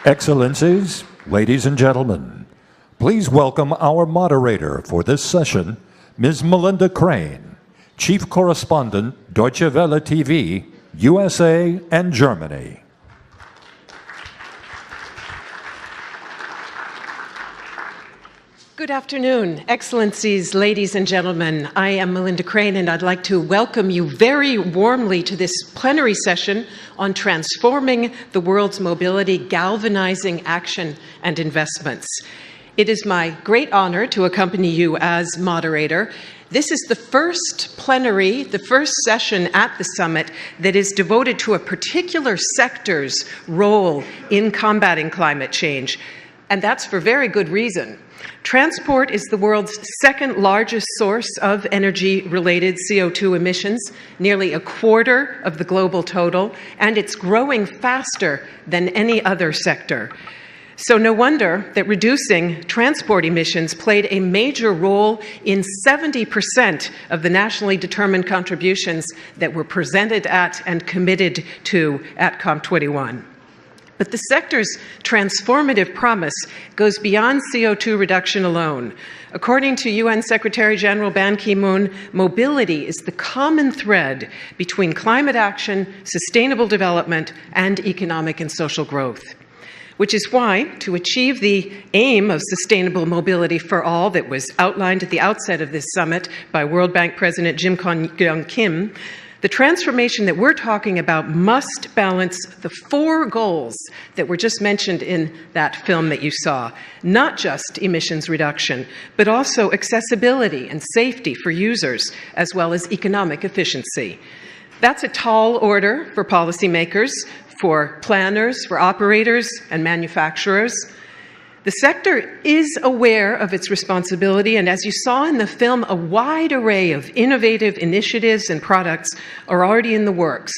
Excellencies, ladies and gentlemen, please welcome our moderator for this session, Ms. Melinda Crane, Chief Correspondent, Deutsche Welle TV, USA and Germany. Good afternoon, Excellencies, ladies and gentlemen. I am Melinda Crane, and I'd like to welcome you very warmly to this plenary session on transforming the world's mobility, galvanizing action and investments. It is my great honor to accompany you as moderator. This is the first plenary, the first session at the summit that is devoted to a particular sector's role in combating climate change, and that's for very good reason. Transport is the world's second largest source of energy-related CO2 emissions, nearly a quarter of the global total, and it's growing faster than any other sector. So no wonder that reducing transport emissions played a major role in 70% of the nationally determined contributions that were presented at and committed to at COP21. But the sector's transformative promise goes beyond CO2 reduction alone. According to UN Secretary General Ban Ki-moon, mobility is the common thread between climate action, sustainable development, and economic and social growth. Which is why, to achieve the aim of sustainable mobility for all that was outlined at the outset of this summit by World Bank President Jim Young Kim, the transformation that we're talking about must balance the four goals that were just mentioned in that film that you saw. Not just emissions reduction, but also accessibility and safety for users, as well as economic efficiency. That's a tall order for policymakers, for planners, for operators, and manufacturers. The sector is aware of its responsibility, and as you saw in the film, a wide array of innovative initiatives and products are already in the works.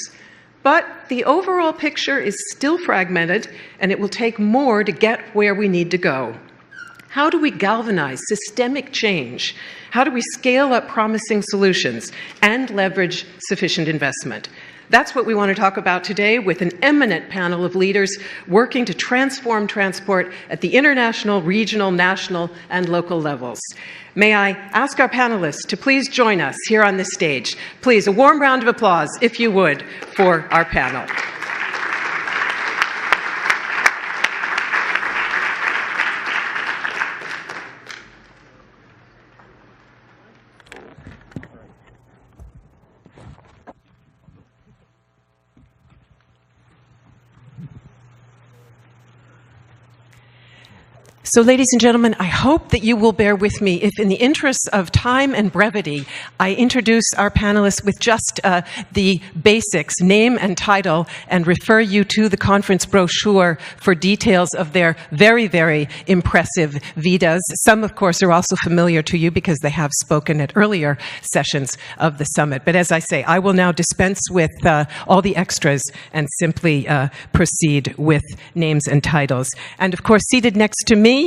But the overall picture is still fragmented, and it will take more to get where we need to go. How do we galvanize systemic change? How do we scale up promising solutions and leverage sufficient investment? That's what we want to talk about today with an eminent panel of leaders working to transform transport at the international, regional, national, and local levels. May I ask our panelists to please join us here on this stage. Please, a warm round of applause, if you would, for our panel. So, ladies and gentlemen, I hope that you will bear with me if, in the interests of time and brevity, I introduce our panelists with just the basics, name and title, and refer you to the conference brochure for details of their very, very impressive vidas. Some, of course, are also familiar to you because they have spoken at earlier sessions of the summit. But as I say, I will now dispense with all the extras and simply proceed with names and titles. And, of course, seated next to me,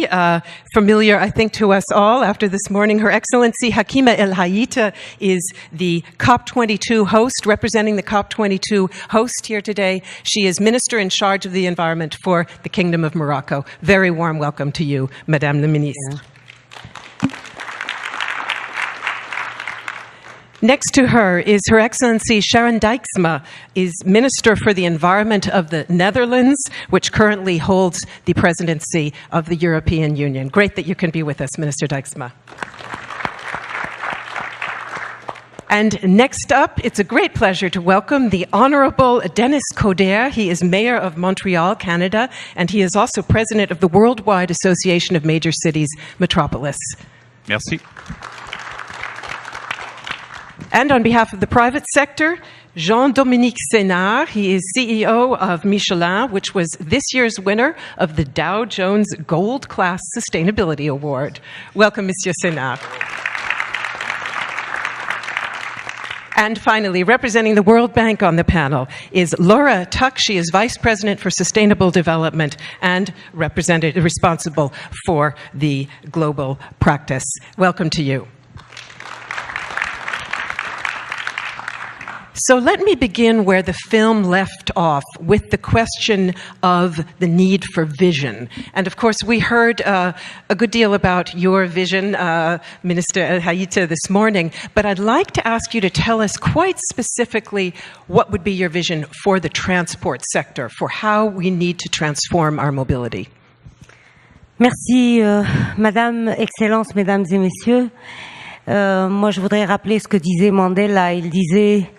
familiar, I think, to us all after this morning, Her Excellency Hakima El Haite is the COP22 host, representing the COP22 host here today. She is Minister in charge of the Environment for the Kingdom of Morocco. Very warm welcome to you, Madame la Ministre. Next to her is Her Excellency Sharon Dijksma, is Minister for the Environment of the Netherlands, which currently holds the presidency of the European Union. Great that you can be with us, Minister Dijksma. And next up, it's a great pleasure to welcome the Honorable Denis Coderre. He is Mayor of Montreal, Canada, and he is also President of the Worldwide Association of Major Cities Metropolis. Merci. And on behalf of the private sector, Jean-Dominique Sénard. He is CEO of Michelin, which was this year's winner of the Dow Jones Gold Class Sustainability Award. Welcome, Monsieur Sénard. And finally, representing the World Bank on the panel is Laura Tuck. She is Vice President for Sustainable Development and responsible for the global practice. Welcome to you. So let me begin where the film left off, with the question of the need for vision. And of course, we heard a good deal about your vision, Minister Haite, this morning, but I'd like to ask you to tell us quite specifically what would be your vision for the transport sector, for how we need to transform our mobility. Merci, Madame, Excellence, Mesdames et Messieurs. Moi, je voudrais rappeler ce que disait Mandela. Il disait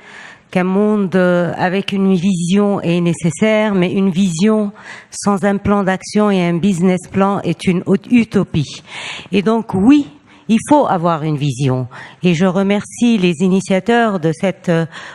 qu'un monde avec une vision est nécessaire, mais une vision sans un plan d'action et un business plan est une utopie. Et donc, oui, il faut avoir une vision. Et je remercie les initiateurs de cette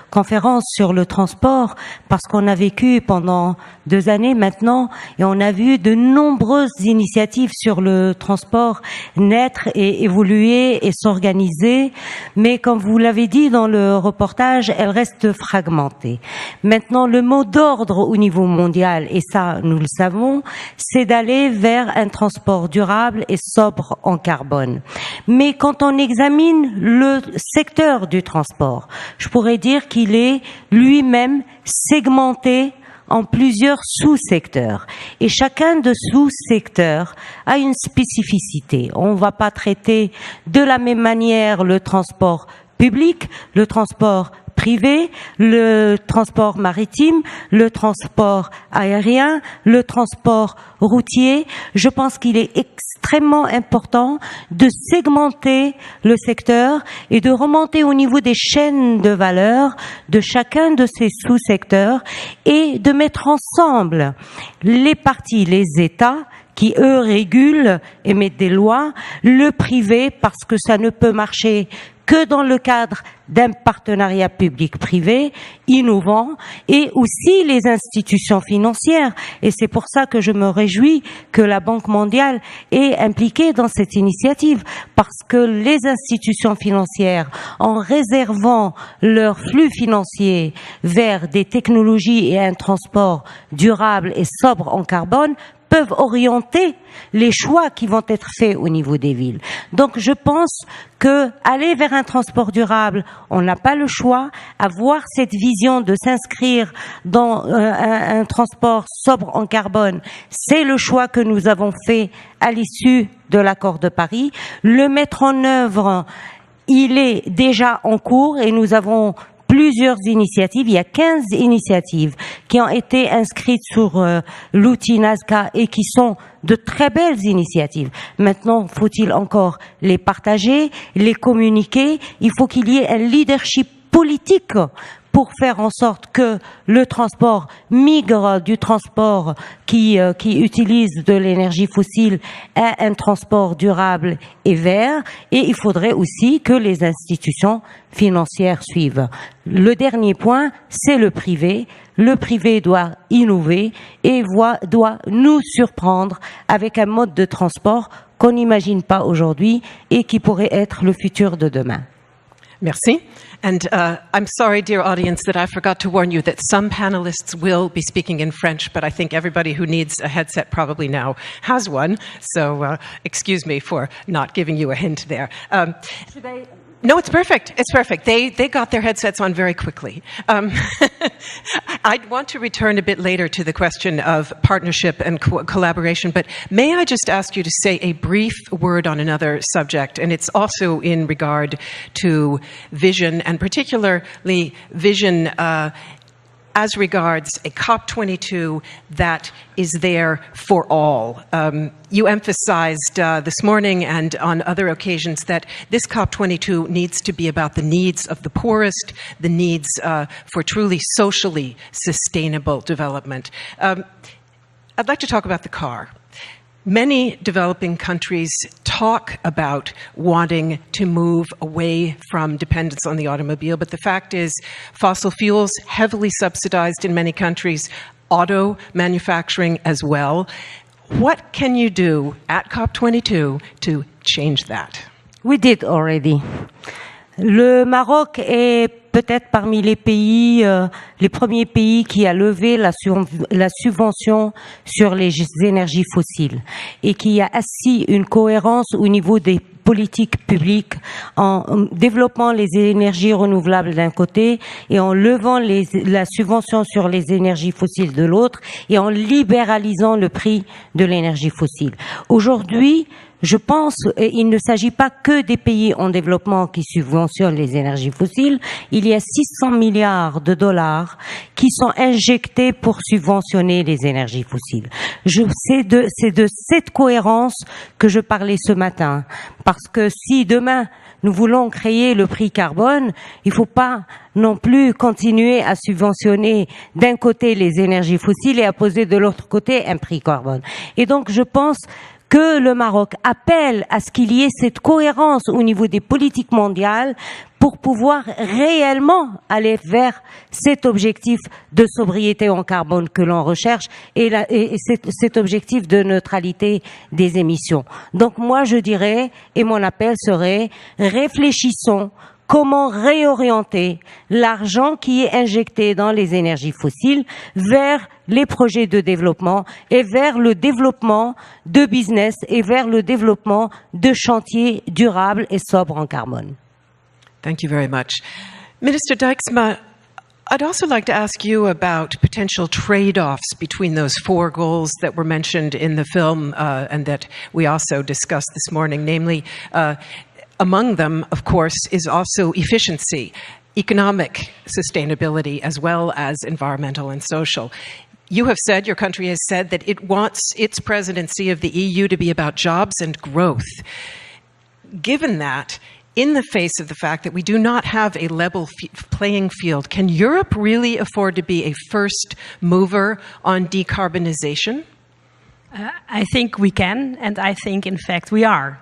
conférence sur le transport, parce qu'on a vécu pendant 2 années maintenant et on a vu de nombreuses initiatives sur le transport naître et évoluer et s'organiser. Mais comme vous l'avez dit dans le reportage, elles restent fragmentées. Maintenant, le mot d'ordre au niveau mondial, et ça nous le savons, c'est d'aller vers un transport durable et sobre en carbone. Mais quand on examine le secteur du transport, je pourrais dire qu'il est lui-même segmenté en plusieurs sous-secteurs. Et chacun de sous-secteurs a une spécificité. On ne va pas traiter de la même manière le transport public, le transport privé, le transport maritime, le transport aérien, le transport routier. Je pense qu'il est extrêmement important de segmenter le secteur et de remonter au niveau des chaînes de valeur de chacun de ces sous-secteurs et de mettre ensemble les parties, les États, qui, eux, régulent et mettent des lois, le privé, parce que ça ne peut marcher que dans le cadre d'un partenariat public-privé innovant, et aussi les institutions financières. Et c'est pour ça que je me réjouis que la Banque mondiale est impliquée dans cette initiative, parce que les institutions financières, en réservant leurs flux financiers vers des technologies et un transport durable et sobre en carbone, peuvent orienter les choix qui vont être faits au niveau des villes. Donc je pense que aller vers un transport durable, on n'a pas le choix. Avoir cette vision de s'inscrire dans un transport sobre en carbone, c'est le choix que nous avons fait à l'issue de l'accord de Paris. Le mettre en œuvre, il est déjà en cours et nous avons plusieurs initiatives. Il y a 15 initiatives qui ont été inscrites sur l'outil Nazca et qui sont de très belles initiatives. Maintenant, faut-il encore les partager, les communiquer. Il faut qu'il y ait un leadership politique pour faire en sorte que le transport migre du transport qui utilise de l'énergie fossile à un transport durable et vert. Et il faudrait aussi que les institutions financières suivent. Le dernier point, c'est le privé. Le privé doit innover et doit nous surprendre avec un mode de transport qu'on n'imagine pas aujourd'hui et qui pourrait être le futur de demain. Merci. And I'm sorry, dear audience, that I forgot to warn you that some panelists will be speaking in French, but I think everybody who needs a headset probably now has one. So excuse me for not giving you a hint there. No, it's perfect. It's perfect. They got their headsets on very quickly. I'd want to return a bit later to the question of partnership and collaboration, but may I just ask you to say a brief word on another subject, and it's also in regard to vision, and particularly vision as regards a COP22 that is there for all. You emphasized this morning and on other occasions that this COP22 needs to be about the needs of the poorest, the needs for truly socially sustainable development. I'd like to talk about the car. Many developing countries talk about wanting to move away from dependence on the automobile, but the fact is fossil fuels heavily subsidized in many countries, auto manufacturing as well. What can you do at COP22 to change that? We did already. Le Maroc est peut-être parmi les pays, les premiers pays qui a levé la subvention sur les énergies fossiles et qui a assis une cohérence au niveau des politiques publiques en développant les énergies renouvelables d'un côté et en levant la subvention sur les énergies fossiles de l'autre et en libéralisant le prix de l'énergie fossile. Aujourd'hui, je pense qu'il ne s'agit pas que des pays en développement qui subventionnent les énergies fossiles. Il y a 600 milliards de dollars qui sont injectés pour subventionner les énergies fossiles. C'est de cette cohérence que je parlais ce matin. Parce que si demain nous voulons créer le prix carbone, il ne faut pas non plus continuer à subventionner d'un côté les énergies fossiles et à poser de l'autre côté un prix carbone. Et donc je pense que le Maroc appelle à ce qu'il y ait cette cohérence au niveau des politiques mondiales pour pouvoir réellement aller vers cet objectif de sobriété en carbone que l'on recherche et cet objectif de neutralité des émissions. Donc moi je dirais, et mon appel serait, réfléchissons comment réorienter l'argent qui est injecté dans les énergies fossiles vers les projets de développement et vers le développement de business et vers le développement de chantiers durables et sobres en carbone. Thank you very much. Minister Dijksma, I'd also like to ask you about potential trade-offs between those four goals that were mentioned in the film and that we also discussed this morning, namely among them, of course, is also efficiency, economic sustainability, as well as environmental and social. You have said, your country has said, that it wants its presidency of the EU to be about jobs and growth. Given that, in the face of the fact that we do not have a level playing field, can Europe really afford to be a first mover on decarbonization? I think we can, and I think, in fact, we are.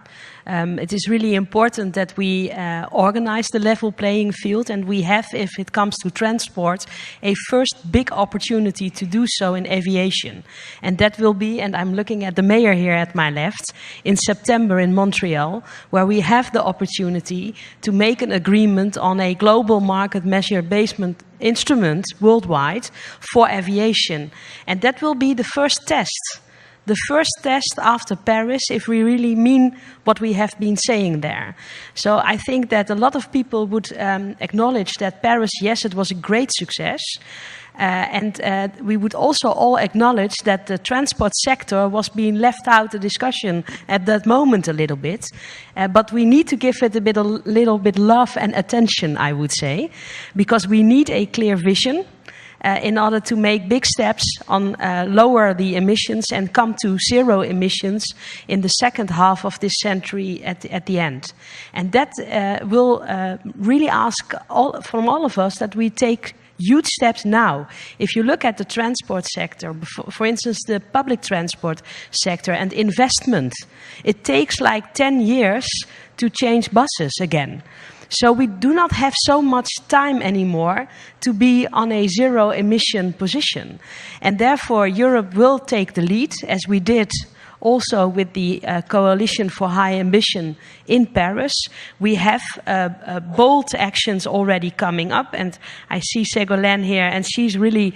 It is really important that we organize the level playing field, and we have, if it comes to transport, a first big opportunity to do so in aviation. And that will be, and I'm looking at the mayor here at my left, in September in Montreal, where we have the opportunity to make an agreement on a global market measure-based instrument worldwide for aviation. And that will be the first test. The first test after Paris, if we really mean what we have been saying there. So I think that a lot of people would acknowledge that Paris, yes, it was a great success. And we would also all acknowledge that the transport sector was being left out of the discussion at that moment a little bit. But we need to give it a little bit love and attention, I would say, because we need a clear vision. In order to make big steps on lower the emissions and come to zero emissions in the second half of this century at the end. And that will really ask from all of us that we take huge steps now. If you look at the transport sector, for instance, the public transport sector and investment, it takes like 10 years to change buses again. So we do not have so much time anymore to be on a zero emission position. And therefore Europe will take the lead, as we did also with the Coalition for High Ambition in Paris. We have bold actions already coming up, and I see Ségolène here, and she's really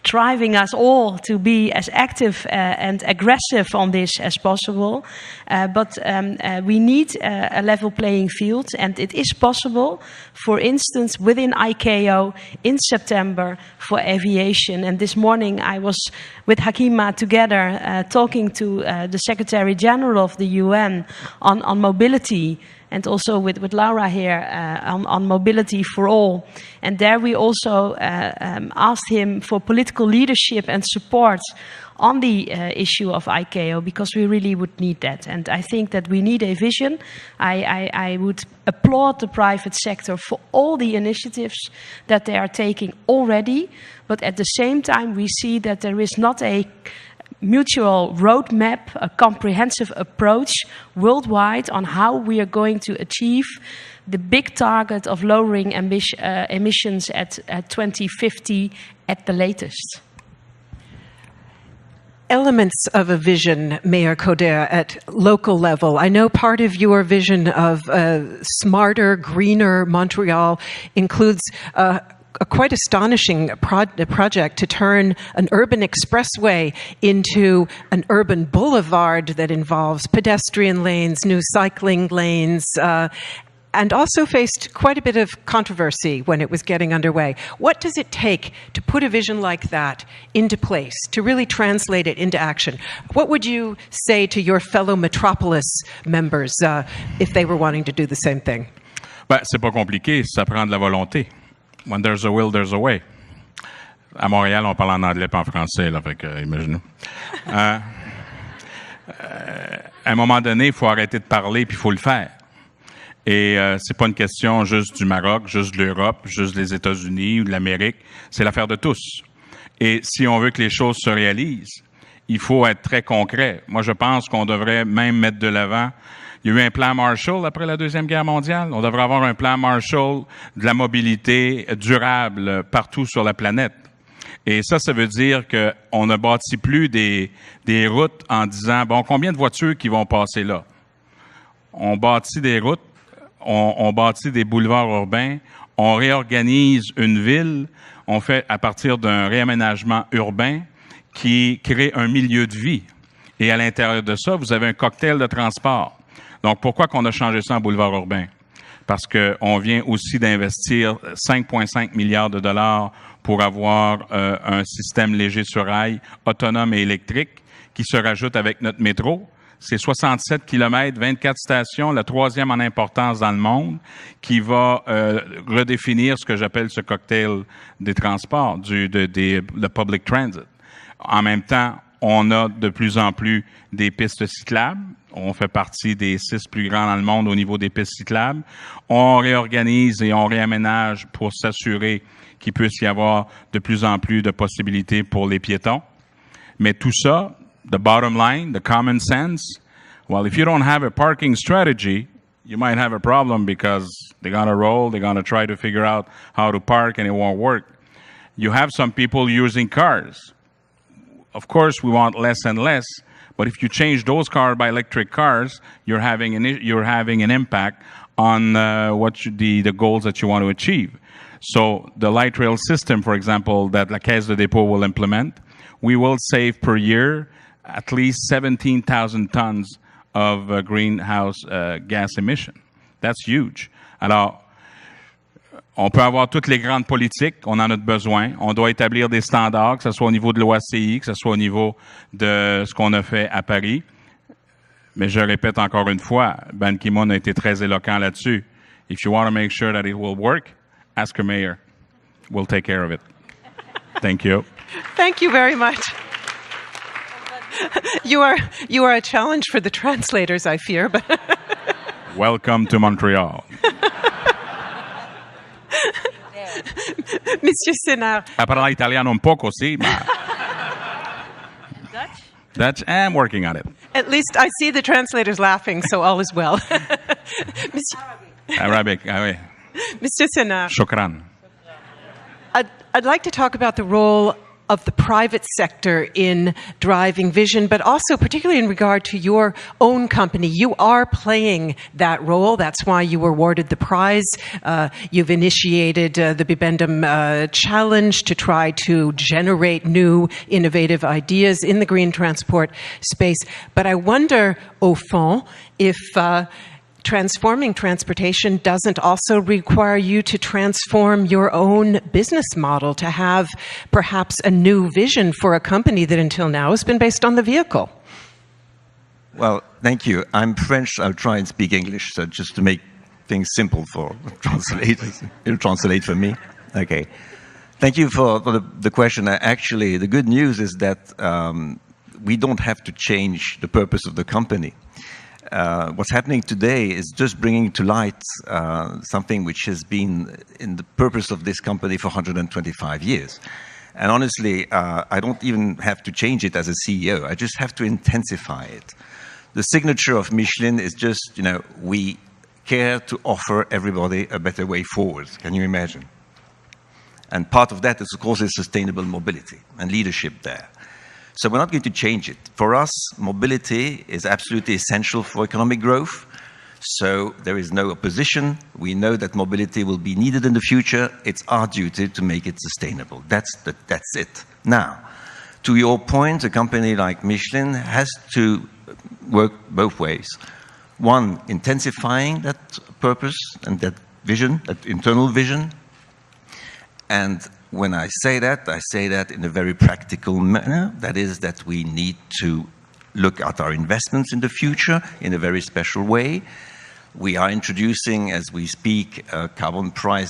driving us all to be as active and aggressive on this as possible. But we need a level playing field, and it is possible, for instance, within ICAO in September for aviation. And this morning I was with Hakima together talking to the Secretary General of the UN on mobility, and also with Laura here on mobility for all. And there we also asked him for political leadership and support on the issue of ICAO, because we really would need that. And I think that we need a vision. I would applaud the private sector for all the initiatives that they are taking already, but at the same time we see that there is not a mutual roadmap, a comprehensive approach worldwide on how we are going to achieve the big target of lowering emissions at 2050 at the latest. elements of a vision, Mayor Coder, at local level? I know part of your vision of a smarter, greener Montreal includes a quite astonishing project to turn an urban expressway into an urban boulevard that involves pedestrian lanes, new cycling lanes, and also faced quite a bit of controversy when it was getting underway. What does it take to put a vision like that into place, to really translate it into action? What would you say to your fellow Metropolis members if they were wanting to do the same thing? Ben, c'est pas compliqué, ça prend de la volonté. When there's a will, there's a way. À Montréal, on parle en anglais pas en français, là, fait que, imaginez. À un moment donné, il faut arrêter de parler puis il faut le faire. Et c'est pas une question juste du Maroc, juste de l'Europe, juste des États-Unis ou de l'Amérique. C'est l'affaire de tous. Et si on veut que les choses se réalisent, il faut être très concret. Moi, je pense qu'on devrait même mettre de l'avant. Il y a eu un plan Marshall après la Deuxième Guerre mondiale. On devrait avoir un plan Marshall de la mobilité durable partout sur la planète. Et ça veut dire qu'on ne bâtit plus des routes en disant, bon, combien de voitures qui vont passer là? On bâtit des routes, on bâtit des boulevards urbains, on réorganise une ville, on fait à partir d'un réaménagement urbain qui crée un milieu de vie. Et à l'intérieur de ça, vous avez un cocktail de transport. Donc, pourquoi qu'on a changé ça en boulevard urbain? Parce qu'on vient aussi d'investir 5,5 milliards de dollars pour avoir un système léger sur rail, autonome et électrique, qui se rajoute avec notre métro. C'est 67 kilomètres, 24 stations, la troisième en importance dans le monde, qui va redéfinir ce que j'appelle ce cocktail des transports, le public transit. En même temps, on a de plus en plus des pistes cyclables. On fait partie des 6 plus grands dans le monde au niveau des pistes cyclables. On réorganise et on réaménage pour s'assurer qu'il puisse y avoir de plus en plus de possibilités pour les piétons. Mais tout ça, the bottom line, the common sense, well, if you don't have a parking strategy, you might have a problem because they're going to roll, they're going to try to figure out how to park and it won't work. You have some people using cars. Of course, we want less and less, but if you change those cars by electric cars, you're having an impact on the goals that you want to achieve. So the light rail system, for example, that La Caisse de Dépôt will implement, we will save per year at least 17,000 tons of greenhouse gas emission. That's huge. Alors, on peut avoir toutes les grandes politiques, on en a besoin. On doit établir des standards, que ce soit au niveau de l'OACI, que ce soit au niveau de ce qu'on a fait à Paris. Mais je répète encore une fois, Ban Ki-moon a été très éloquent là-dessus. If you want to make sure that it will work, ask your mayor. We'll take care of it. Thank you. Thank you very much. You are a challenge for the translators, I fear. But Welcome to Montreal. Monsieur Sénard. Parla italiano un poco, sì, ma... Dutch? I'm working on it. At least I see the translators laughing, so all is well. Arabic, oui. Mr. Sénard. Shukran. I'd like to talk about the role of the private sector in driving vision, but also particularly in regard to your own company. You are playing that role. That's why you were awarded the prize. You've initiated the Bibendum Challenge to try to generate new innovative ideas in the green transport space. But I wonder, au fond, if transforming transportation doesn't also require you to transform your own business model, to have perhaps a new vision for a company that until now has been based on the vehicle. Well, thank you. I'm French. I'll try and speak English, so just to make things simple for translators. It'll translate for me. Okay. Thank you for the question. Actually, the good news is that we don't have to change the purpose of the company. What's happening today is just bringing to light something which has been in the purpose of this company for 125 years. And honestly, I don't even have to change it as a CEO. I just have to intensify it. The signature of Michelin is just, we care to offer everybody a better way forward. Can you imagine? And part of that is, of course, is sustainable mobility and leadership there. So we're not going to change it. For us, mobility is absolutely essential for economic growth. So there is no opposition. We know that mobility will be needed in the future. It's our duty to make it sustainable. That's it. Now, to your point, a company like Michelin has to work both ways. One, intensifying that purpose and that vision, that internal vision. And when I say that in a very practical manner. That is that we need to look at our investments in the future in a very special way. We are introducing, as we speak, a carbon price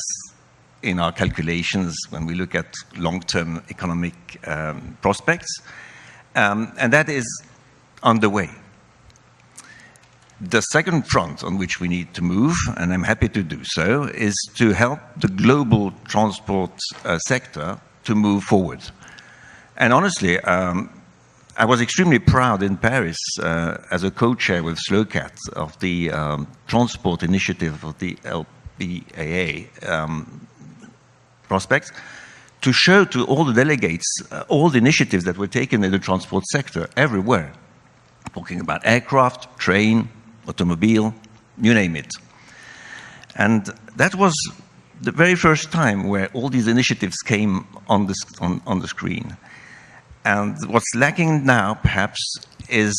in our calculations when we look at long-term economic prospects. And that is underway. The second front on which we need to move, and I'm happy to do so, is to help the global transport sector to move forward. And honestly, I was extremely proud in Paris as a co-chair with SLOCAT of the transport initiative of the LPAA prospects, to show to all the delegates all the initiatives that were taken in the transport sector everywhere, talking about aircraft, train, automobile, you name it. And that was the very first time where all these initiatives came on the screen. And what's lacking now, perhaps, is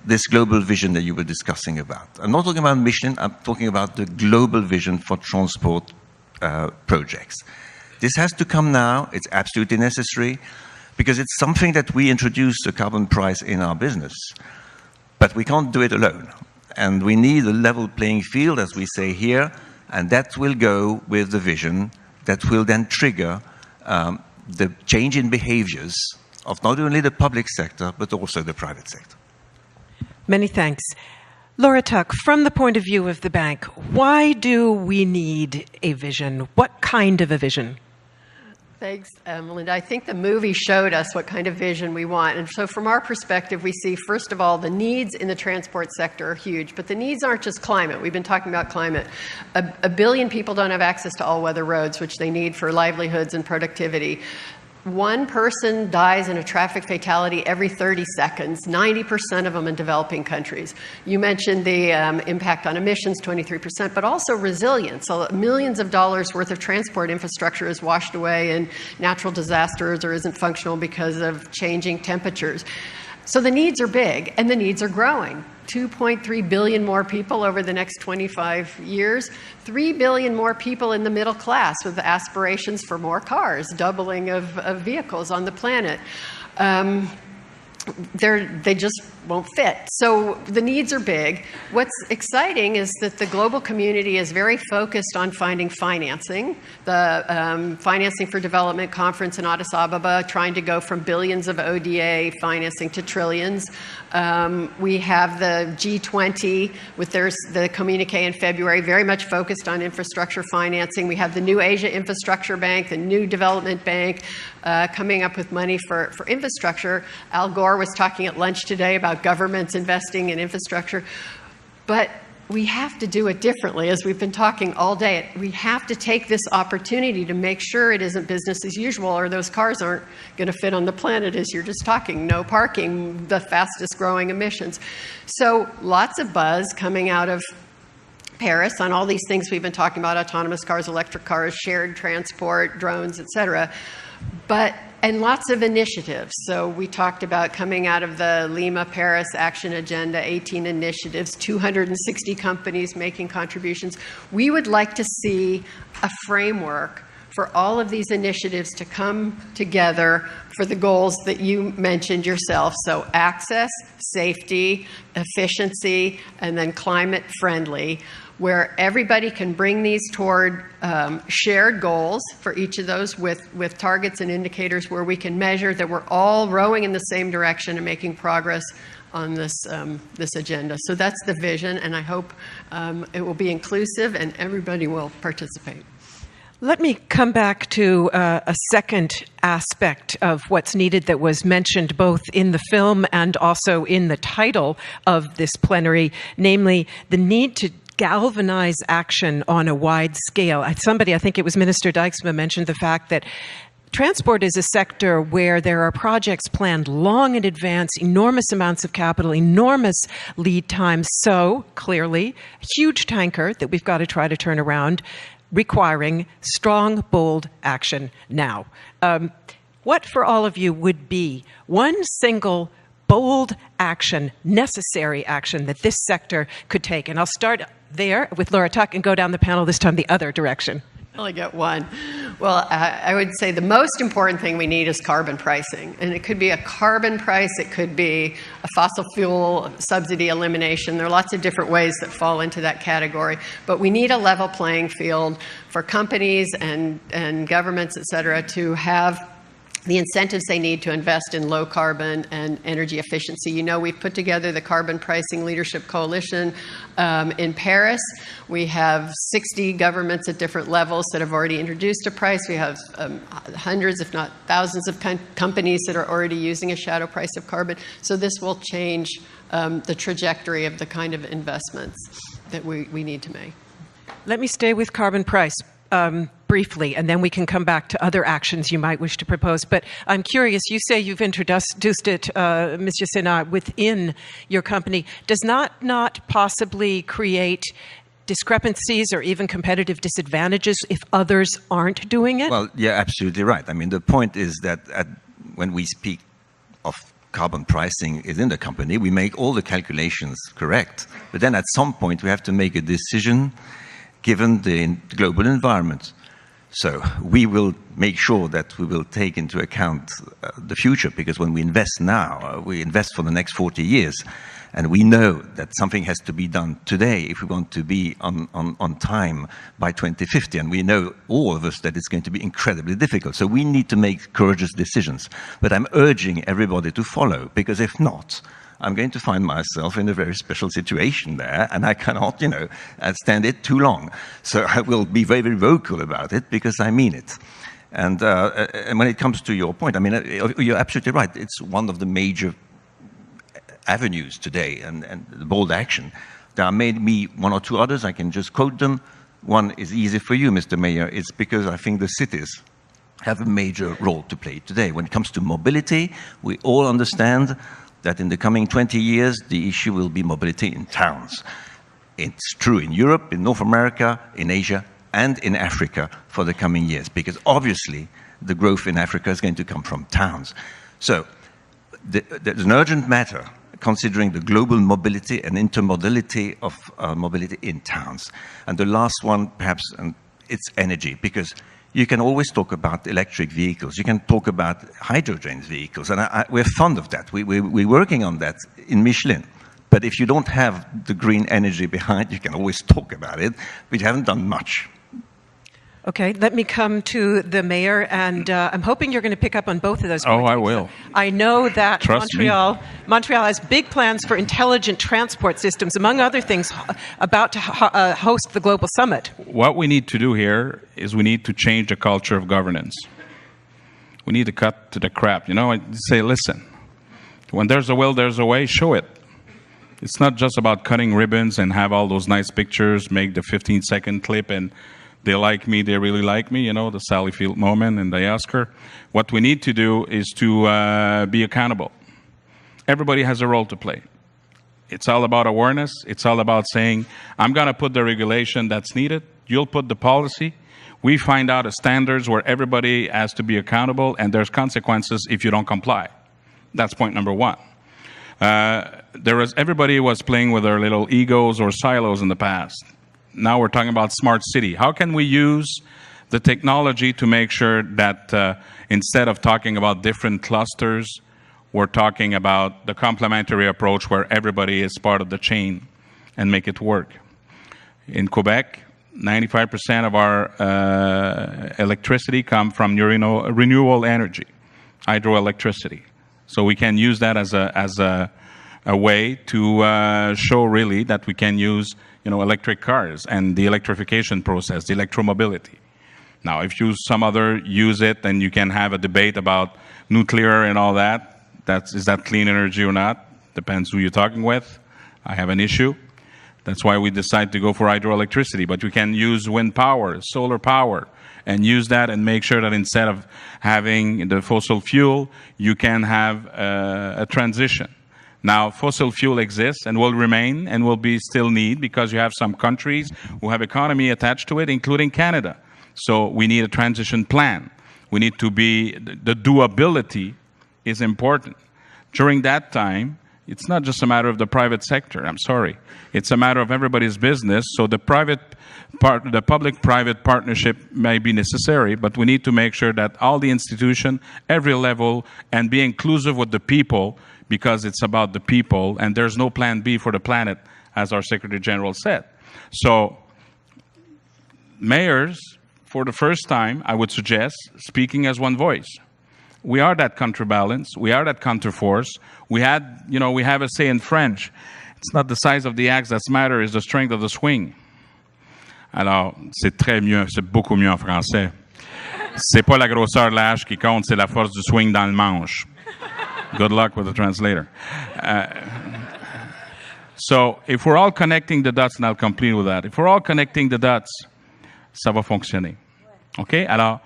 this global vision that you were discussing about. I'm not talking about Michelin, I'm talking about the global vision for transport projects. This has to come now, it's absolutely necessary, because it's something that we introduced a carbon price in our business, but we can't do it alone. And we need a level playing field, as we say here, and that will go with the vision that will then trigger the change in behaviors of not only the public sector, but also the private sector. Many thanks. Laura Tuck, from the point of view of the bank, why do we need a vision? What kind of a vision? Thanks, Melinda. I think the movie showed us what kind of vision we want. And so from our perspective, we see, first of all, the needs in the transport sector are huge. But the needs aren't just climate. We've been talking about climate. A billion people don't have access to all-weather roads, which they need for livelihoods and productivity. One person dies in a traffic fatality every 30 seconds, 90% of them in developing countries. You mentioned the impact on emissions, 23%, but also resilience. So millions of dollars worth of transport infrastructure is washed away in natural disasters or isn't functional because of changing temperatures. So the needs are big, and the needs are growing. 2.3 billion more people over the next 25 years, 3 billion more people in the middle class with aspirations for more cars, doubling of vehicles on the planet. They just won't fit. So the needs are big. What's exciting is that the global community is very focused on finding financing. The Financing for Development Conference in Addis Ababa trying to go from billions of ODA financing to trillions. We have the G20 with the communique in February, very much focused on infrastructure financing. We have the new Asia Infrastructure Bank, the new Development Bank, coming up with money for infrastructure. Al Gore was talking at lunch today about governments investing in infrastructure. But we have to do it differently, as we've been talking all day. We have to take this opportunity to make sure it isn't business as usual, or those cars aren't going to fit on the planet, as you're just talking. No parking, the fastest growing emissions. So lots of buzz coming out of Paris on all these things we've been talking about: autonomous cars, electric cars, shared transport, drones, et cetera. And lots of initiatives. So we talked about coming out of the Lima Paris Action Agenda, 18 initiatives, 260 companies making contributions. We would like to see a framework for all of these initiatives to come together for the goals that you mentioned yourself. So access, safety, efficiency, and then climate friendly, where everybody can bring these toward shared goals for each of those with targets and indicators where we can measure that we're all rowing in the same direction and making progress on this agenda. So that's the vision, and I hope it will be inclusive and everybody will participate. Let me come back to a second aspect of what's needed that was mentioned both in the film and also in the title of this plenary, namely the need to galvanize action on a wide scale. Somebody, I think it was Minister Dijksma, mentioned the fact that Transport is a sector where there are projects planned long in advance, enormous amounts of capital, enormous lead times. So, clearly, a huge tanker that we've got to try to turn around, requiring strong, bold action now. What, for all of you, would be one single bold action, necessary action that this sector could take? And I'll start there with Laura Tuck and go down the panel, this time the other direction. I only get one. Well, I would say the most important thing we need is carbon pricing. And it could be a carbon price, it could be a fossil fuel subsidy elimination. There are lots of different ways that fall into that category. But we need a level playing field for companies and governments, et cetera, to have the incentives they need to invest in low carbon and energy efficiency. You know, we've put together the Carbon Pricing Leadership Coalition in Paris. We have 60 governments at different levels that have already introduced a price. We have hundreds, if not thousands, of companies that are already using a shadow price of carbon. So this will change the trajectory of the kind of investments that we need to make. Let me stay with carbon price. Briefly, and then we can come back to other actions you might wish to propose. But I'm curious, you say you've introduced it, Monsieur Senard, within your company. Does not possibly create discrepancies or even competitive disadvantages if others aren't doing it? Well, yeah, absolutely right. I mean, the point is that when we speak of carbon pricing within the company, we make all the calculations correct. But then at some point, we have to make a decision given the global environment. So we will make sure that we will take into account the future, because when we invest now, we invest for the next 40 years. And we know that something has to be done today if we want to be on time by 2050. And we know, all of us, that it's going to be incredibly difficult. So we need to make courageous decisions. But I'm urging everybody to follow, because if not, I'm going to find myself in a very special situation there, and I cannot, stand it too long. So I will be very, very vocal about it, because I mean it. And when it comes to your point, I mean, you're absolutely right. It's one of the major avenues today, and the bold action. There are maybe one or two others. I can just quote them. One is easy for you, Mr. Mayor. It's because I think the cities have a major role to play today. When it comes to mobility, we all understand that in the coming 20 years, the issue will be mobility in towns. It's true in Europe, in North America, in Asia, and in Africa for the coming years, because obviously the growth in Africa is going to come from towns. So there's an urgent matter considering the global mobility and intermodality of mobility in towns. And the last one, perhaps, it's energy, because you can always talk about electric vehicles. You can talk about hydrogen vehicles, and we're fond of that. We're working on that in Michelin. But if you don't have the green energy behind, you can always talk about it, but you haven't done much. Okay, let me come to the mayor, and I'm hoping you're going to pick up on both of those points. Oh, I will. I know that Trust Montreal has big plans for intelligent transport systems, among other things, about to host the global summit. What we need to do here is we need to change the culture of governance. We need to cut to the crap. Say, listen, when there's a will, there's a way, show it. It's not just about cutting ribbons and have all those nice pictures, make the 15-second clip, and they like me, they really like me, the Sally Field moment and the Oscar. What we need to do is to be accountable. Everybody has a role to play. It's all about awareness. It's all about saying, I'm going to put the regulation that's needed. You'll put the policy. We find out the standards where everybody has to be accountable, and there's consequences if you don't comply. That's point number one. Everybody was playing with their little egos or silos in the past. Now we're talking about smart city. How can we use the technology to make sure that instead of talking about different clusters, we're talking about the complementary approach where everybody is part of the chain and make it work. In Quebec, 95% of our electricity come from renewable energy, hydroelectricity. So we can use that as a way to show really that we can use electric cars and the electrification process, the electromobility. Now, if some other use it, then you can have a debate about nuclear and all that. Is that clean energy or not? Depends who you're talking with. I have an issue. That's why we decide to go for hydroelectricity. But we can use wind power, solar power, and use that and make sure that instead of having the fossil fuel, you can have a transition. Now, fossil fuel exists and will remain and will be still need because you have some countries who have economy attached to it, including Canada. So we need a transition plan. We need to be, the doability is important. During that time, it's not just a matter of the private sector, I'm sorry. It's a matter of everybody's business. So the public-private partnership may be necessary, but we need to make sure that all the institutions, every level, and be inclusive with the people, because it's about the people, and there's no plan B for the planet, as our Secretary General said. So, mayors, for the first time, I would suggest speaking as one voice. We are that counterbalance. We are that counterforce. We have a say in French. It's not the size of the axe that matters, it's the strength of the swing. Alors, c'est très mieux, c'est beaucoup mieux en français. C'est pas la grosseur de la hache qui compte, c'est la force du swing dans le manche. Good luck with the translator. So, if we're all connecting the dots, and I'll complete with that, if we're all connecting the dots, ça va fonctionner. OK? Alors,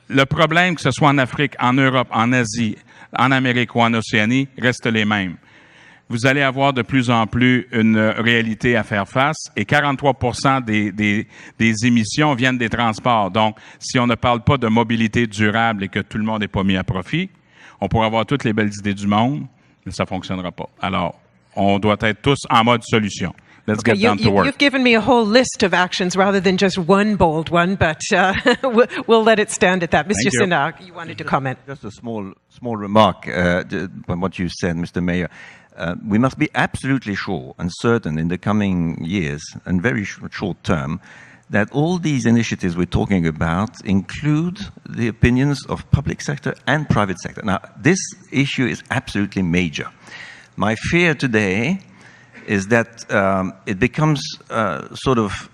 le problème, que ce soit en Afrique, en Europe, en Asie, en Amérique ou en Océanie, restent les mêmes. Vous allez avoir de plus en plus une réalité à faire face et 43% des émissions viennent des transports. Donc, si on ne parle pas de mobilité durable et que tout le monde n'est pas mis à profit, on pourra avoir toutes les belles idées du monde, mais ça ne fonctionnera pas. Alors, on doit être tous en mode solution. Let's get down to work. You've given me a whole list of actions rather than just one bold one, but we'll let it stand at that. Mr. Sinha, you wanted to comment. Just a small remark on what you said, Mr. Mayor. We must be absolutely sure and certain in the coming years and very short term that all these initiatives we're talking about include the opinions of public sector and private sector. Now, this issue is absolutely major. My fear today is that it becomes sort of,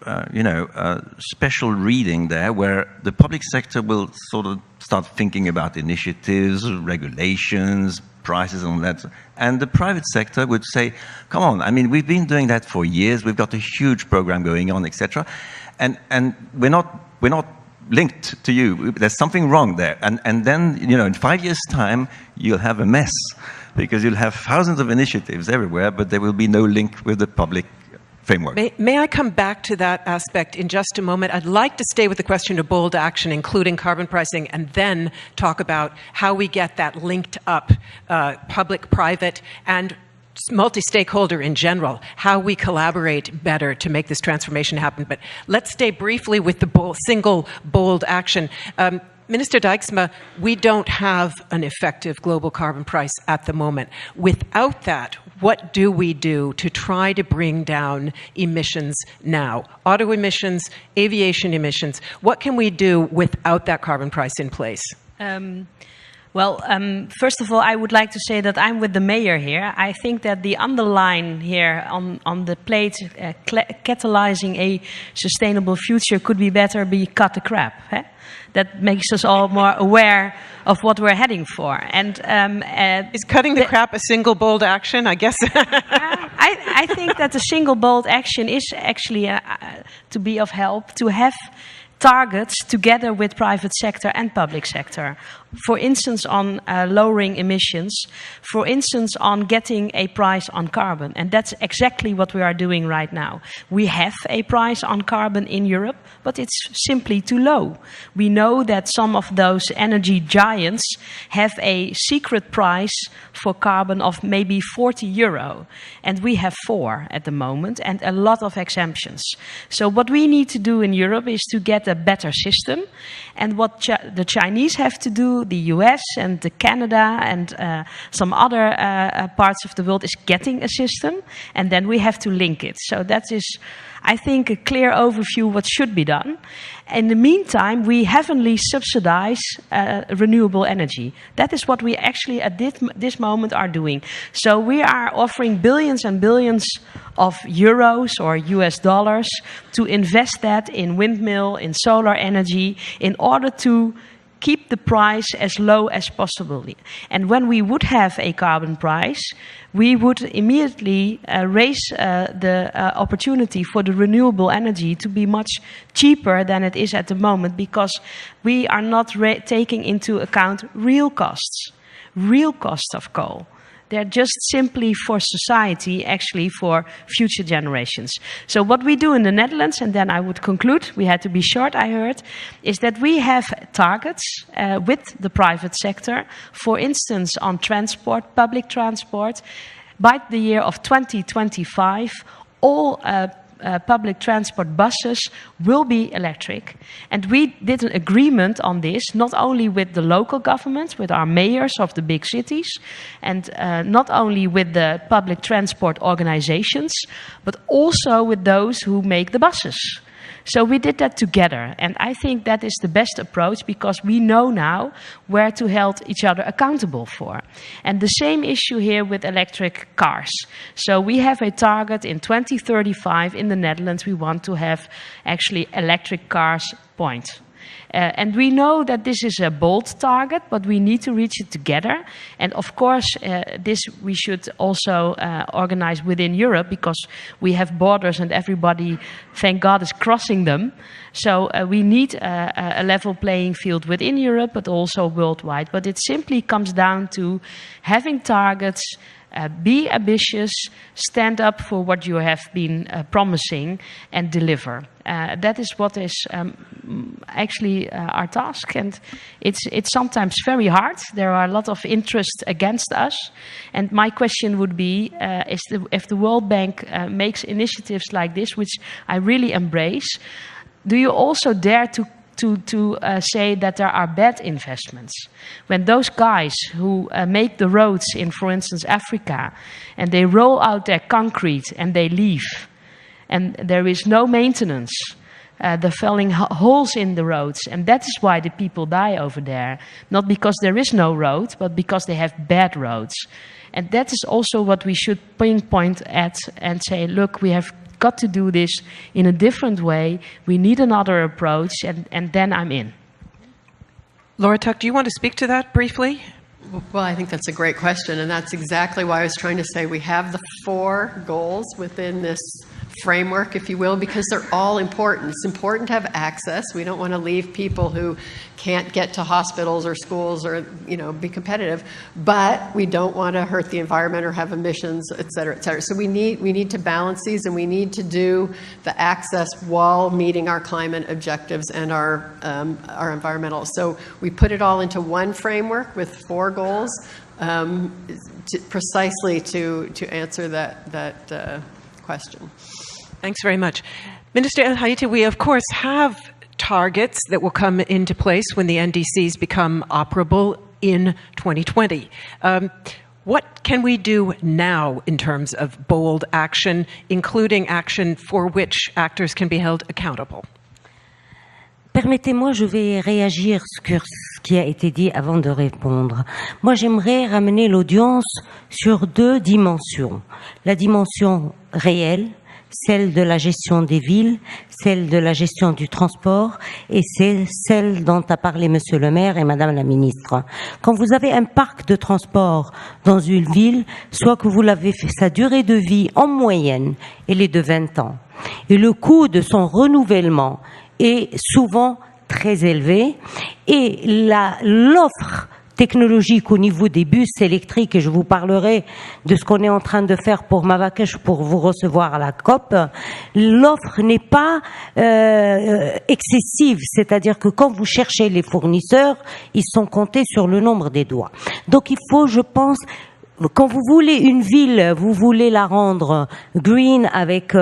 special reading there where the public sector will sort of start thinking about initiatives, regulations, prices and all that. And the private sector would say, come on, I mean, we've been doing that for years. We've got a huge program going on, etc. And we're not linked to you. There's something wrong there. And then, in 5 years' time, you'll have a mess because you'll have thousands of initiatives everywhere, but there will be no link with the public framework. May I come back to that aspect in just a moment? I'd like to stay with the question of bold action, including carbon pricing, and then talk about how we get that linked up, public, private, and multi-stakeholder in general, how we collaborate better to make this transformation happen. But let's stay briefly with the single bold action. Minister Dijksma, we don't have an effective global carbon price at the moment. Without that, what do we do to try to bring down emissions now? Auto emissions, aviation emissions. What can we do without that carbon price in place? First of all, I would like to say that I'm with the mayor here. I think that the underline here on the plate, catalyzing a sustainable future could be better be cut the crap. Eh? That makes us all more aware of what we're heading for. And is cutting the crap a single bold action? I guess. I think that the single bold action is actually to be of help, to have targets together with private sector and public sector. For instance, on lowering emissions, for instance, on getting a price on carbon. And that's exactly what we are doing right now. We have a price on carbon in Europe, but it's simply too low. We know that some of those energy giants have a secret price for carbon of maybe €40. And we have 4 at the moment, and a lot of exemptions. So what we need to do in Europe is to get a better system. And what the Chinese have to do, the US and the Canada and some other parts of the world, is getting a system, and then we have to link it. So that is, I think, a clear overview what should be done. In the meantime, we heavily subsidize renewable energy. That is what we actually at this moment are doing. So we are offering billions and billions of euros or US dollars to invest that in windmill, in solar energy, in order to keep the price as low as possible. And when we would have a carbon price, we would immediately raise the opportunity for the renewable energy to be much cheaper than it is at the moment, because we are not taking into account real costs of coal. They're just simply for society, actually for future generations. So what we do in the Netherlands, and then I would conclude, we had to be short, I heard, is that we have targets with the private sector, for instance, on transport, public transport. By the year of 2025, all public transport buses will be electric. And we did an agreement on this, not only with the local governments, with our mayors of the big cities, and not only with the public transport organizations, but also with those who make the buses. So we did that together, and I think that is the best approach, because we know now where to hold each other accountable for. And the same issue here with electric cars. So we have a target in 2035 in the Netherlands. We want to have actually electric cars point. And we know that this is a bold target, but we need to reach it together. And of course, this we should also organize within Europe, because we have borders and everybody, thank God, is crossing them. So we need a level playing field within Europe, but also worldwide. But it simply comes down to having targets, be ambitious, stand up for what you have been promising, and deliver. That is what is actually our task, and it's sometimes very hard. There are a lot of interest against us, and my question would be, if the World Bank makes initiatives like this, which I really embrace, do you also dare to say that there are bad investments? When those guys who make the roads in, for instance, Africa, and they roll out their concrete and they leave, and there is no maintenance, they're filling holes in the roads, and that is why the people die over there. Not because there is no road, but because they have bad roads. And that is also what we should pinpoint at and say, look, we have got to do this in a different way. We need another approach, and then I'm in. Laura Tuck, do you want to speak to that briefly? Well, I think that's a great question, and that's exactly why I was trying to say we have the 4 goals within this framework, if you will, because they're all important. It's important to have access. We don't want to leave people who can't get to hospitals or schools or, be competitive, but we don't want to hurt the environment or have emissions, et cetera, et cetera. So we need to balance these, and we need to do the access while meeting our climate objectives and our environmental. So we put it all into one framework with 4 goals, precisely to answer that question. Thanks very much. Minister El Haite, we of course have targets that will come into place when the NDCs become operable in 2020. What can we do now in terms of bold action, including action for which actors can be held accountable? Permettez-moi, je vais réagir sur ce qui a été dit avant de répondre. Moi, j'aimerais ramener l'audience sur 2 dimensions. La dimension réelle, celle de la gestion des villes, celle de la gestion du transport, et c'est celle dont a parlé Monsieur le maire et Madame la ministre. Quand vous avez un parc de transport dans une ville, soit que vous l'avez fait, sa durée de vie en moyenne, elle est de 20 ans. Et le coût de son renouvellement est souvent très élevé, et l'offre technologique au niveau des bus électriques, et je vous parlerai de ce qu'on est en train de faire pour Marrakech pour vous recevoir à la COP, l'offre n'est pas excessive, c'est-à-dire que quand vous cherchez les fournisseurs, ils sont comptés sur le nombre des doigts. Donc il faut, je pense, quand vous voulez une ville, vous voulez la rendre green avec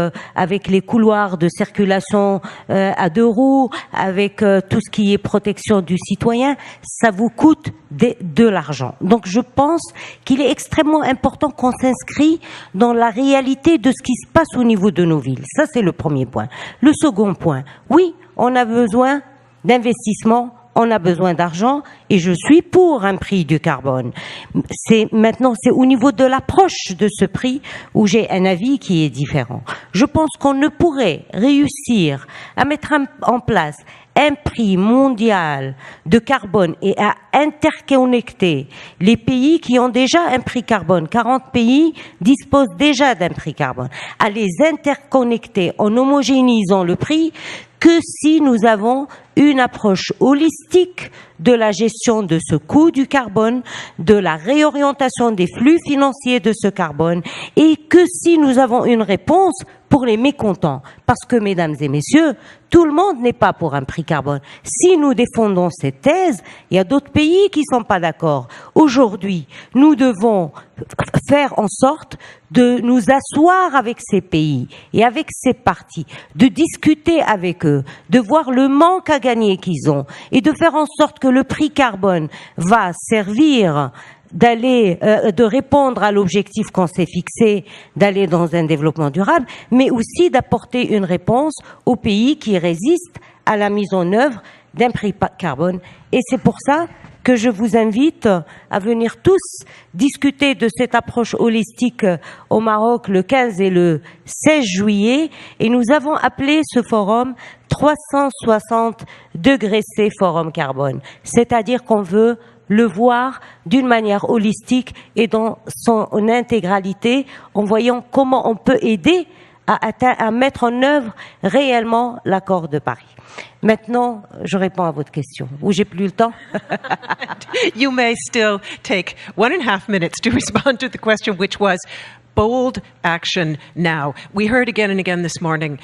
les couloirs de circulation à 2 roues, avec tout ce qui est protection du citoyen, ça vous coûte de l'argent. Donc je pense qu'il est extrêmement important qu'on s'inscrit dans la réalité de ce qui se passe au niveau de nos villes. Ça, c'est le premier point. Le second point, oui, on a besoin d'investissement. On a besoin d'argent, et je suis pour un prix du carbone. Maintenant, c'est au niveau de l'approche de ce prix où j'ai un avis qui est différent. Je pense qu'on ne pourrait réussir à mettre en place un prix mondial de carbone et à interconnecter les pays qui ont déjà un prix carbone, 40 pays disposent déjà d'un prix carbone, à les interconnecter en homogénéisant le prix, que si nous avons une approche holistique de la gestion de ce coût du carbone, de la réorientation des flux financiers de ce carbone, et que si nous avons une réponse pour les mécontents. Parce que, mesdames et messieurs, tout le monde n'est pas pour un prix carbone. Si nous défendons cette thèse, il y a d'autres pays qui sont pas d'accord. Aujourd'hui, nous devons faire en sorte de nous asseoir avec ces pays et avec ces partis, de discuter avec eux, de voir le manque à gagner qu'ils ont et de faire en sorte que le prix carbone va servir de répondre à l'objectif qu'on s'est fixé, d'aller dans un développement durable, mais aussi d'apporter une réponse aux pays qui résistent à la mise en œuvre d'un prix carbone. Et c'est pour ça que je vous invite à venir tous discuter de cette approche holistique au Maroc le 15 et le 16 juillet. Et nous avons appelé ce forum 360 degrés C Forum Carbone. C'est-à-dire qu'on veut le voir d'une manière holistique et dans son intégralité, en voyant comment on peut aider à mettre en œuvre réellement l'accord de Paris. Maintenant, je réponds à votre question. Ou j'ai plus le temps? You may still take 1.5 minutes to respond to the question, which was bold action now. We heard again and again this morning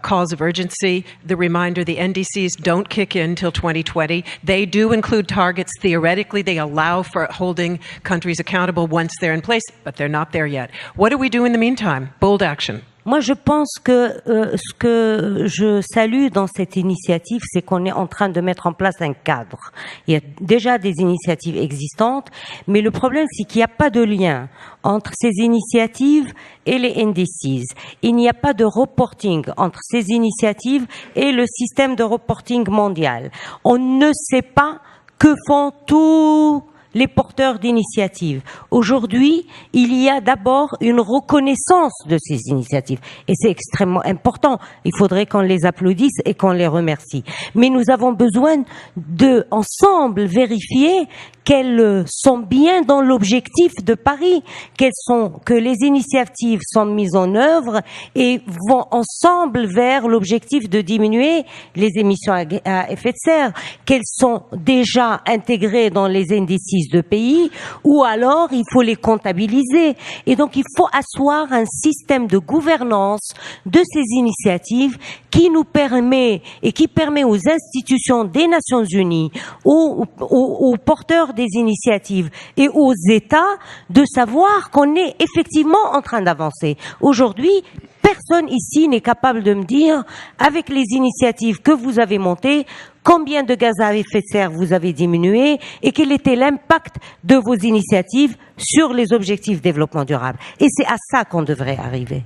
calls of urgency, the reminder the NDCs don't kick in till 2020. They do include targets. Theoretically, they allow for holding countries accountable once they're in place, but they're not there yet. What do we do in the meantime? Bold action. Moi, je pense que ce que je salue dans cette initiative, c'est qu'on est en train de mettre en place un cadre. Il y a déjà des initiatives existantes, mais le problème, c'est qu'il n'y a pas de lien entre ces initiatives et les NDCs. Il n'y a pas de reporting entre ces initiatives et le système de reporting mondial. On ne sait pas que font tous les porteurs d'initiatives. Aujourd'hui, il y a d'abord une reconnaissance de ces initiatives. Et c'est extrêmement important. Il faudrait qu'on les applaudisse et qu'on les remercie. Mais nous avons besoin de, ensemble, vérifier qu'elles sont bien dans l'objectif de Paris, que les initiatives sont mises en œuvre et vont ensemble vers l'objectif de diminuer les émissions à effet de serre, qu'elles sont déjà intégrées dans les indices de pays, ou alors il faut les comptabiliser. Et donc il faut asseoir un système de gouvernance de ces initiatives qui nous permet et qui permet aux institutions des Nations Unies, aux porteurs des initiatives et aux États de savoir qu'on est effectivement en train d'avancer. Aujourd'hui, personne ici n'est capable de me dire, avec les initiatives que vous avez montées, combien de gaz à effet de serre vous avez diminué et quel était l'impact de vos initiatives sur les objectifs de développement durable. Et c'est à ça qu'on devrait arriver.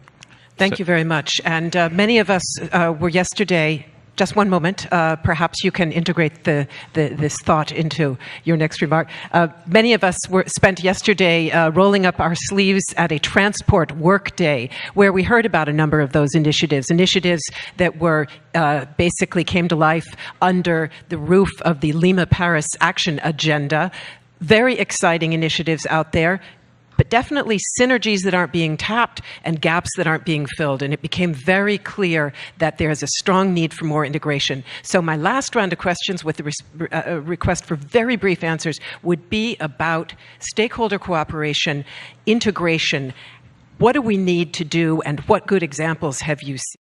Thank you very much. And many of us were yesterday. Just one moment. Perhaps you can integrate this thought into your next remark. Many of us spent yesterday rolling up our sleeves at a transport work day where we heard about a number of those initiatives that were basically came to life under the roof of the Lima Paris Action Agenda. Very exciting initiatives out there, but definitely synergies that aren't being tapped and gaps that aren't being filled. And it became very clear that there is a strong need for more integration. So my last round of questions with the request for very brief answers would be about stakeholder cooperation, integration. What do we need to do and what good examples have you seen?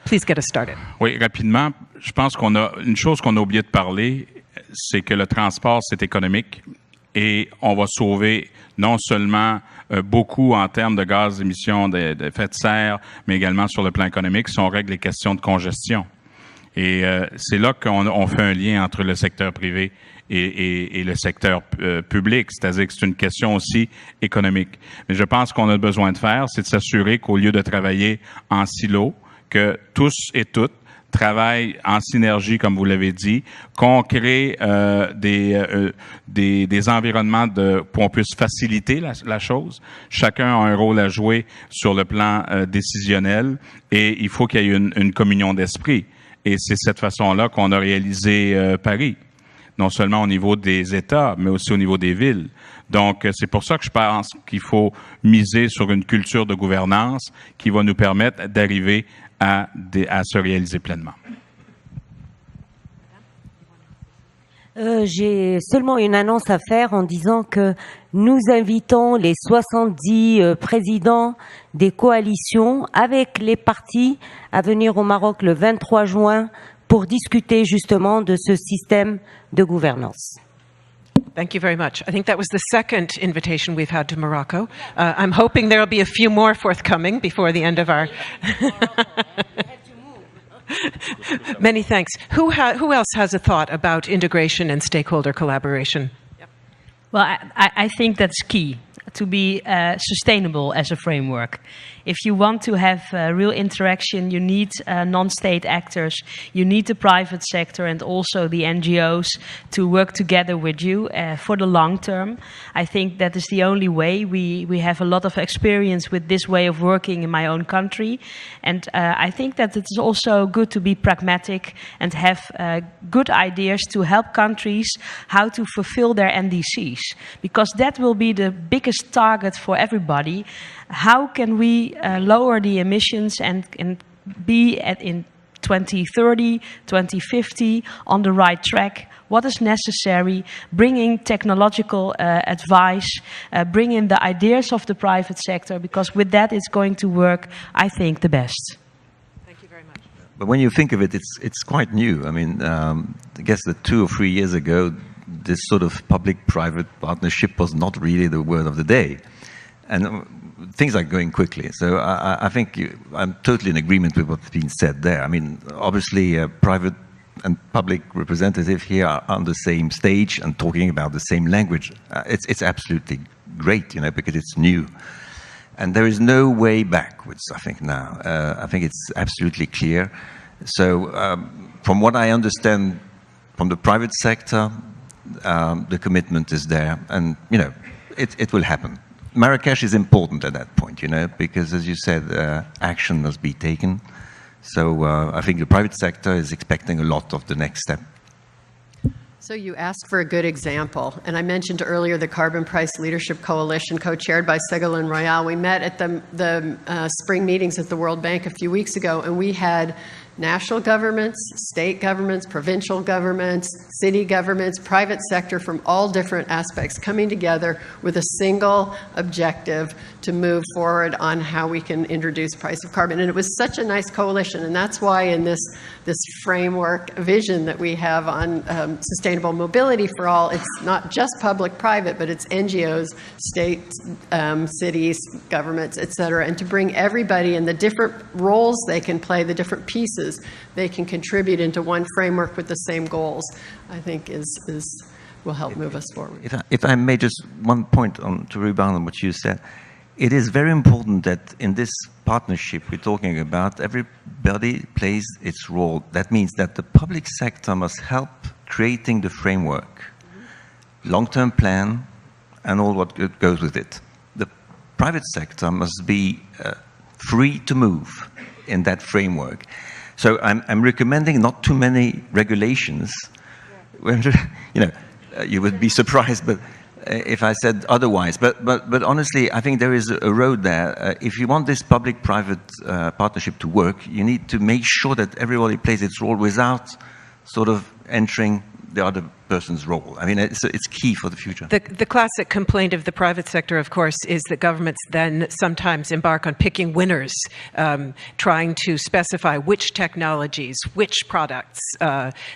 Please get us started. Oui, rapidement, je pense qu'on a une chose qu'on a oublié de parler, c'est que le transport, c'est économique. Et on va sauver non seulement beaucoup en termes de gaz d'émissions d'effet de serre, mais également sur le plan économique si on règle les questions de congestion. Et c'est là qu'on fait un lien entre le secteur privé et le secteur public, c'est-à-dire que c'est une question aussi économique. Mais je pense qu'on a besoin de faire, c'est de s'assurer qu'au lieu de travailler en silo, que tous et toutes travaillent en synergie, comme vous l'avez dit, qu'on crée des environnements pour qu'on puisse faciliter la chose. Chacun a un rôle à jouer sur le plan décisionnel et il faut qu'il y ait une communion d'esprit. Et c'est cette façon-là qu'on a réalisé Paris, non seulement au niveau des États, mais aussi au niveau des villes. Donc, c'est pour ça que je pense qu'il faut miser sur une culture de gouvernance qui va nous permettre d'arriver à se réaliser pleinement. J'ai seulement une annonce à faire en disant que nous invitons les 70 présidents des coalitions avec les partis à venir au Maroc le 23 juin pour discuter justement de ce système de gouvernance. Thank you very much. I think that was the second invitation we've had to Morocco. I'm hoping there'll be a few more forthcoming before the end of our... Many thanks. Who else has a thought about integration and stakeholder collaboration? Well, I think that's key, to be sustainable as a framework. If you want to have real interaction, you need non-state actors, you need the private sector and also the NGOs to work together with you for the long term. I think that is the only way. We have a lot of experience with this way of working in my own country. And I think that it's also good to be pragmatic and have good ideas to help countries how to fulfill their NDCs. Because that will be the biggest target for everybody. How can we lower the emissions and be in 2030, 2050 on the right track? What is necessary? Bringing technological advice, bringing the ideas of the private sector, because with that it's going to work, I think, the best. Thank you very much. But when you think of it, it's quite new. I mean, I guess that 2 or 3 years ago, this sort of public-private partnership was not really the word of the day. And things are going quickly. So I think I'm totally in agreement with what's been said there. I mean, obviously, private and public representatives here are on the same stage and talking about the same language. It's absolutely great, you know, because it's new. And there is no way backwards, I think, now. I think it's absolutely clear. So from what I understand from the private sector, the commitment is there. And, you know, it will happen. Marrakesh is important at that point, you know, because, as you said, action must be taken. So I think the private sector is expecting a lot of the next step. So you asked for a good example, and I mentioned earlier the Carbon Price Leadership Coalition, co-chaired by Ségolène Royal. We met at the spring meetings at the World Bank a few weeks ago, and we had national governments, state governments, provincial governments, city governments, private sector from all different aspects coming together with a single objective to move forward on how we can introduce price of carbon. And it was such a nice coalition, and that's why in this framework vision that we have on sustainable mobility for all, it's not just public-private, but it's NGOs, states, cities, governments, et cetera, and to bring everybody and the different roles they can play, the different pieces they can contribute into one framework with the same goals, I think will help move us forward. If I may just one point to rebound on what you said, it is very important that in this partnership we're talking about, everybody plays its role. That means that the public sector must help creating the framework, long-term plan, and all what goes with it. The private sector must be free to move in that framework. So I'm recommending not too many regulations. You know, you would be surprised, but if I said otherwise. But honestly, I think there is a road there. If you want this public-private partnership to work, you need to make sure that everybody plays its role without sort of entering the other person's role. I mean, it's key for the future. The classic complaint of the private sector, of course, is that governments then sometimes embark on picking winners, trying to specify which technologies, which products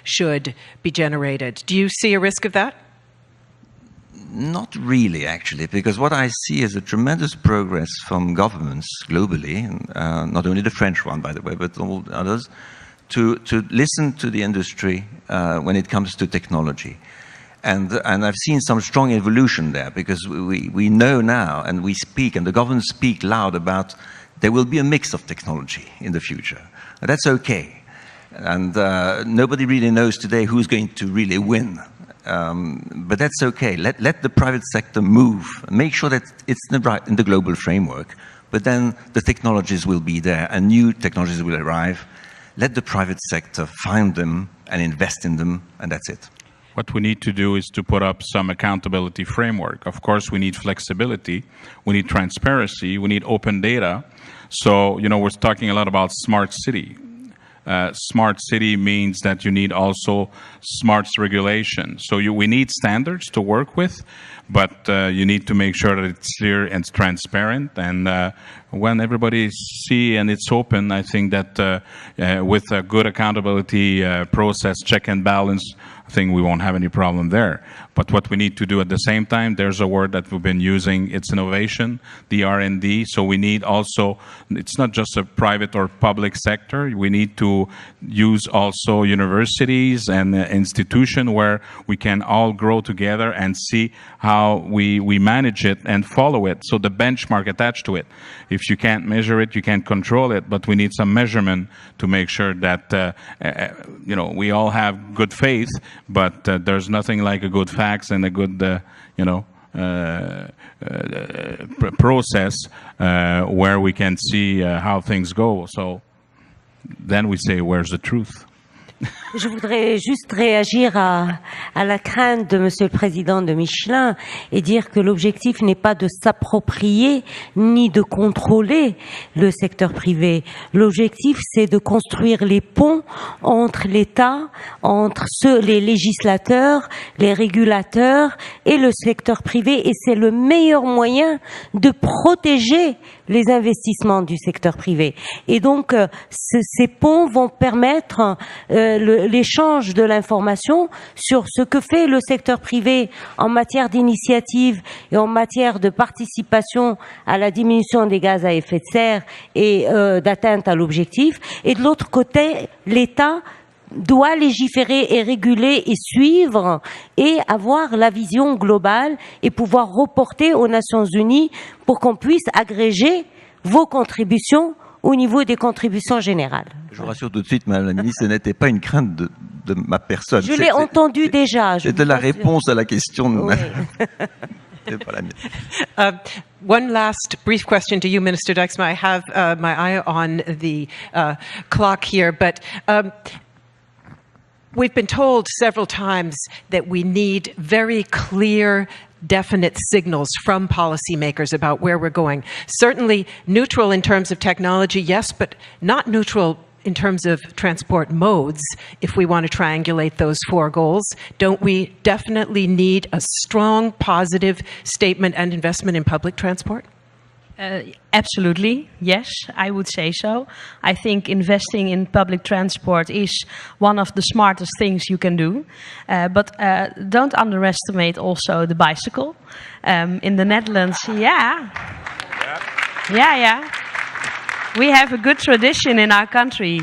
should be generated. Do you see a risk of that? Not really, actually, because what I see is a tremendous progress from governments globally, and not only the French one, by the way, but all others, to listen to the industry when it comes to technology. And I've seen some strong evolution there, because we know now, and we speak, and the governments speak loud about there will be a mix of technology in the future. And that's okay. And nobody really knows today who's going to really win. But that's okay. Let the private sector move, make sure that it's in the global framework, but then the technologies will be there and new technologies will arrive. let the private sector find them and invest in them, and that's it. What we need to do is to put up some accountability framework. Of course, we need flexibility, we need transparency, we need open data. So, we're talking a lot about smart city. Smart city means that you need also smart regulation. So we need standards to work with, but you need to make sure that it's clear and transparent. And when everybody see and it's open, I think that with a good accountability process, check and balance, I think we won't have any problem there. But what we need to do at the same time, there's a word that we've been using, it's innovation, the R&D. So we need also, it's not just a private or public sector. We need to use also universities and institutions where we can all grow together and see how we manage it and follow it. So the benchmark attached to it. If you can't measure it, you can't control it, but we need some measurement to make sure that, we all have good faith, but there's nothing like a good facts and a good, process where we can see how things go. So then we say, where's the truth? Je voudrais juste réagir à la crainte de Monsieur le Président de Michelin et dire que l'objectif n'est pas de s'approprier ni de contrôler le secteur privé. L'objectif, c'est de construire les ponts entre l'État, entre les législateurs, les régulateurs et le secteur privé. Et c'est le meilleur moyen de protéger les investissements du secteur privé. Et donc, ces ponts vont permettre l'échange de l'information sur ce que fait le secteur privé en matière d'initiative et en matière de participation à la diminution des gaz à effet de serre et d'atteinte à l'objectif. Et de l'autre côté, l'État doit légiférer et réguler et suivre et avoir la vision globale et pouvoir reporter aux Nations Unies pour qu'on puisse agréger vos contributions au niveau des contributions générales. Je vous rassure tout de suite, Madame la Ministre, ce n'était pas une crainte de ma personne. Je l'ai entendu déjà. C'était la réponse à la question de oui. C'est pas la mienne. One last brief question to you, Minister Dijksma. I have my eye on the clock here, but we've been told several times that we need very clear, definite signals from policymakers about where we're going. Certainly neutral in terms of technology, yes, but not neutral in terms of transport modes if we want to triangulate those four goals. Don't we definitely need a strong, positive statement and investment in public transport? Absolutely, yes, I would say so. I think investing in public transport is one of the smartest things you can do. But don't underestimate also the bicycle. In the Netherlands, yeah. We have a good tradition in our country.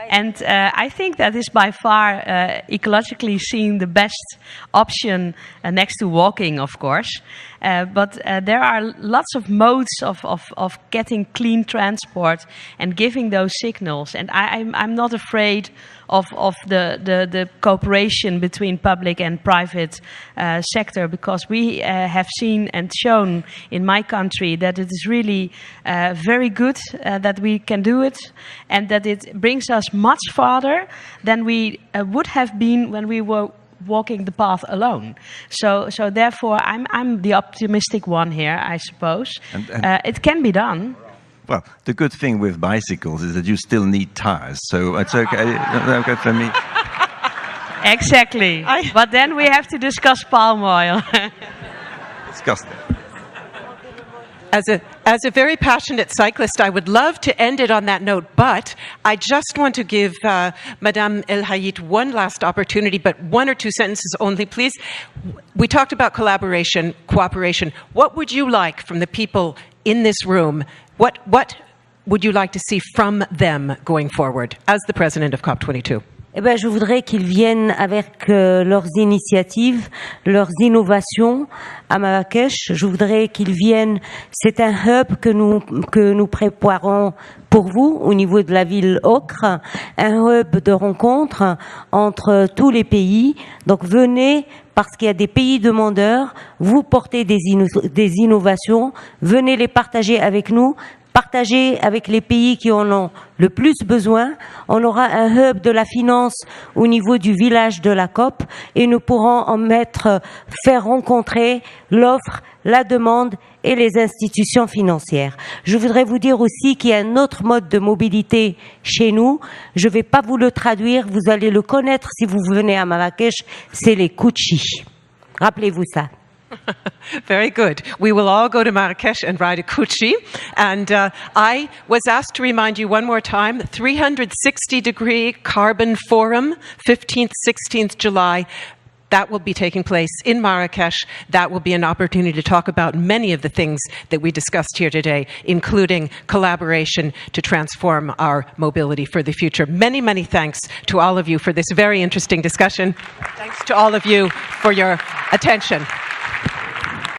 And I think that is by far ecologically seen the best option next to walking, of course. But there are lots of modes of getting clean transport and giving those signals. And I'm not afraid of the cooperation between public and private sector, because we have seen and shown in my country that it is really very good that we can do it, and that it brings us much farther than we would have been when we were walking the path alone. So therefore, I'm the optimistic one here, I suppose. And it can be done. Well, the good thing with bicycles is that you still need tires, so it's okay. Okay for me. Exactly. But then we have to discuss palm oil. Discuss that. As a very passionate cyclist, I would love to end it on that note, but I just want to give Madame El Hayit one last opportunity, but one or two sentences only, please. We talked about collaboration, cooperation. What would you like from the people in this room? What would you like to see from them going forward as the president of COP22? Eh ben, je voudrais qu'ils viennent avec leurs initiatives, leurs innovations à Marrakech. Je voudrais qu'ils viennent. C'est un hub que nous préparons pour vous au niveau de la ville Ocre, un hub de rencontre entre tous les pays. Donc venez, parce qu'il y a des pays demandeurs, vous portez des innovations, venez les partager avec nous. partager avec les pays qui en ont le plus besoin. On aura un hub de la finance au niveau du village de la COP et nous pourrons faire rencontrer l'offre, la demande et les institutions financières. Je voudrais vous dire aussi qu'il y a un autre mode de mobilité chez nous. Je ne vais pas vous le traduire, vous allez le connaître si vous venez à Marrakech, c'est les Kouchis. Rappelez-vous ça. Very good. We will all go to Marrakesh and ride a Kuchi. And I was asked to remind you one more time, 360-degree Carbon Forum, 15th, 16th July. That will be taking place in Marrakesh. That will be an opportunity to talk about many of the things that we discussed here today, including collaboration to transform our mobility for the future. Many, many thanks to all of you for this very interesting discussion. Thanks to all of you for your attention.